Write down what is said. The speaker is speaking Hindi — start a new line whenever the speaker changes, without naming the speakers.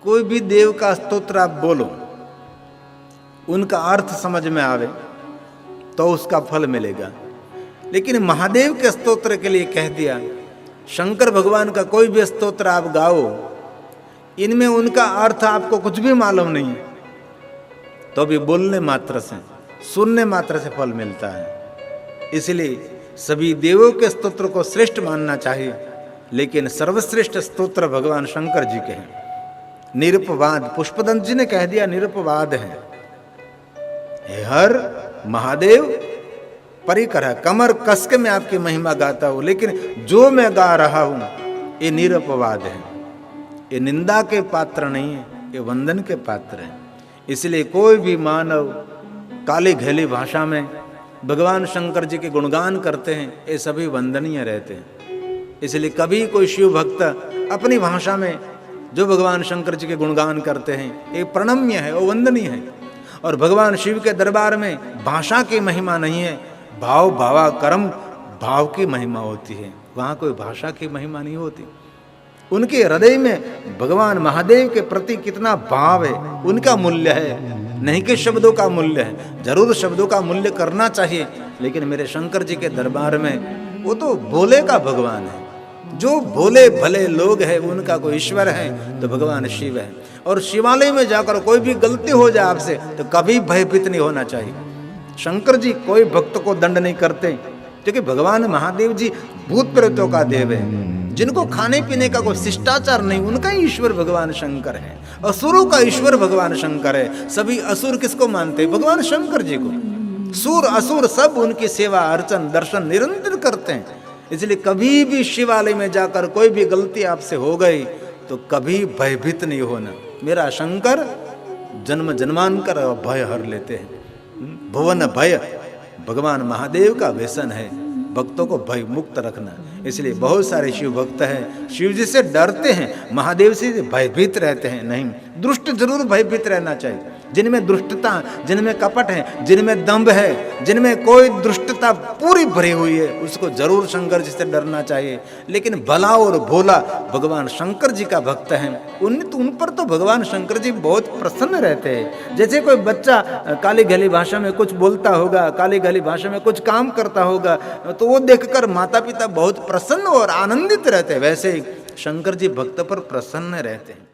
कोई भी देव का स्तोत्र आप बोलो, उनका अर्थ समझ में आवे तो उसका फल मिलेगा। लेकिन महादेव के स्तोत्र के लिए कह दिया, शंकर भगवान का कोई भी स्तोत्र आप गाओ, इनमें उनका अर्थ आपको कुछ भी मालूम नहीं, तो भी बोलने मात्र से, सुनने मात्र से फल मिलता है। इसलिए सभी देवों के स्तोत्र को श्रेष्ठ मानना चाहिए, लेकिन सर्वश्रेष्ठ स्तोत्र भगवान शंकर जी के हैं। निरुपवाद, पुष्पदंत जी ने कह दिया निरुपवाद है। हे हर महादेव परिकर, कमर कस के मैं आपकी महिमा गाता हूं, लेकिन जो मैं गा रहा हूं ये निरुपवाद है, ये निंदा के पात्र नहीं है, ये वंदन के पात्र है। इसलिए कोई भी मानव काली घैली भाषा में भगवान शंकर जी के गुणगान करते हैं, ये सभी वंदनीय रहते हैं। इसलिए कभी कोई शिव भक्त अपनी भाषा में जो भगवान शंकर जी के गुणगान करते हैं, ये प्रणम्य है, वो वंदनीय है। और भगवान शिव के दरबार में भाषा की महिमा नहीं है, भाव भावा कर्म भाव की महिमा होती है, वहाँ कोई भाषा की महिमा नहीं होती। उनके हृदय में भगवान महादेव के प्रति कितना भाव है, उनका मूल्य है, नहीं कि शब्दों का मूल्य है। जरूर शब्दों का मूल्य करना चाहिए, लेकिन मेरे शंकर जी के दरबार में वो तो भोले का भगवान है। जो भोले भले लोग हैं उनका कोई ईश्वर है तो भगवान शिव है। और शिवालय में जाकर कोई भी गलती हो जाए आपसे तो कभी भयभीत नहीं होना चाहिए। शंकर जी कोई भक्त को दंड नहीं करते, क्योंकि भगवान महादेव जी भूत प्रेतों का देव है। जिनको खाने पीने का कोई शिष्टाचार नहीं, उनका ईश्वर भगवान शंकर है। असुरों का ईश्वर भगवान शंकर है। सभी असुर किसको मानते हैं? भगवान शंकर जी को। सूर असुर सब उनकी सेवा अर्चन दर्शन निरंतर करते हैं। इसलिए कभी भी शिवालय में जाकर कोई भी गलती आपसे हो गई तो कभी भयभीत नहीं होना। मेरा शंकर जन्म जन्मांतर भय हर लेते हैं। भुवन भय भगवान महादेव का व्यसन है, भक्तों को भय मुक्त रखना। इसलिए बहुत सारे शिव भक्त हैं, शिव जी से डरते हैं, महादेव से भयभीत रहते हैं। नहीं, दुष्ट जरूर भयभीत रहना चाहिए। जिनमें दुष्टता, जिनमें कपट है, जिनमें दंभ है, जिनमें कोई दुष्टता पूरी भरी हुई है, उसको जरूर शंकर जी से डरना चाहिए। लेकिन भला और भोला भगवान शंकर जी का भक्त है, उन पर तो भगवान शंकर जी बहुत प्रसन्न रहते हैं। जैसे कोई बच्चा काली गली भाषा में कुछ बोलता होगा, काली गली भाषा में कुछ काम करता होगा, तो वो देखकर माता पिता बहुत प्रसन्न और आनंदित रहते हैं, वैसे ही शंकर जी भक्त पर प्रसन्न रहते हैं।